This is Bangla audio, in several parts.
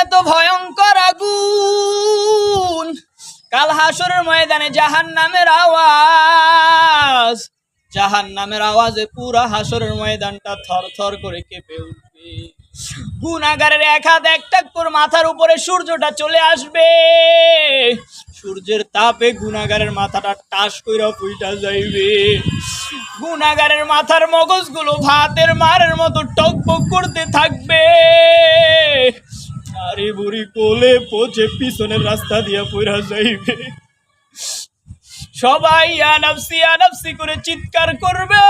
এত ভয়ঙ্কর আগুন, কাল হাসরের ময়দানে জাহান্নামের আওয়াজ, জাহান্নামের আওয়াজে পুরা হাসরের ময়দানটা থরথর করে কেঁপে উঠবে। গুনাহগারের এক হাত একটা করে মাথার উপরে সূর্যটা চলে আসবে, সূর্যের তাপে গুনাহগারের মাথাটা টাস কইরা ফুইটা যাইবে। গুনাহগারের মাথার মগজগুলো ভাতের মারের মতো টকবক করতে থাকবে। আরে বুড়ি কোলে পচে পিছনের রাস্তা দিয়া পইরা যাইবে। সবাই ইয়া নাফসি করে চিৎকার করবে,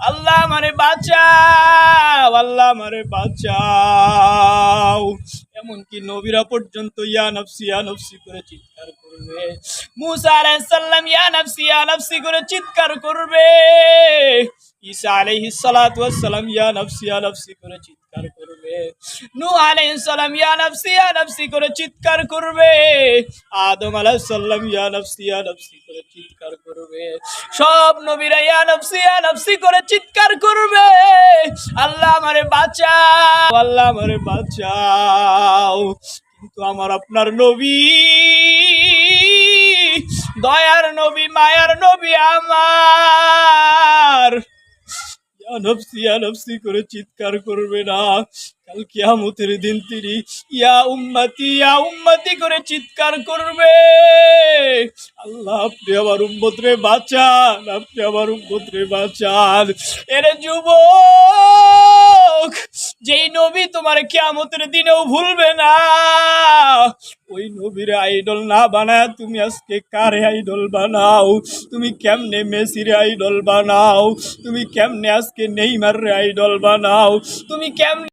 আল্লাহ আমারে বাঁচাও, আল্লাহ আমারে বাঁচাও। এমনকি নবীরা পর্যন্ত ইয়া নাফসি করে চিৎকার করবে। মুসা আলাইহিস সালাম ইয়া নাফসি করে চিৎকার করবে। ঈসা আলাইহিস সালাতু ওয়াস সালাম ইয়া নাফসি করে চিৎকার করবে। নূহ আলাইহিস সালাম ইয়া নাফসি করে চিৎকার করবে। আদম আলাইহিস সালাম ইয়া নাফসি করে চিৎকার করবে। সব নবীরা ইয়া নাফসি করে চিৎকার করবে, আল্লাহ আমারে বাঁচাও, আল্লাহ আমারে বাঁচাও। কিন্তু আমার আপনার নবী, দয়ার নবী, মায়ার নবী আমার ইয়া নফসি করে চিৎকার করবে না। কাল কিয়ামতের দিন তিনি ইয়া উম্মতি করে চিৎকার করবে। আল্লাহ আপনি আমার উম্মত রে বাঁচান, আপনি আমার উম্মত রে বাঁচান। এর যুবক, যেই নবী তোমার কিয়ামতের দিনেও ভুলবে না, ওই নবীর আইডল না বানায় তুমি আজকে কারে আইডল বানাও? তুমি কেমনে মেসির আইডল বানাও? তুমি কেমনে আজকে নেইমার আইডল বানাও? তুমি কেমনে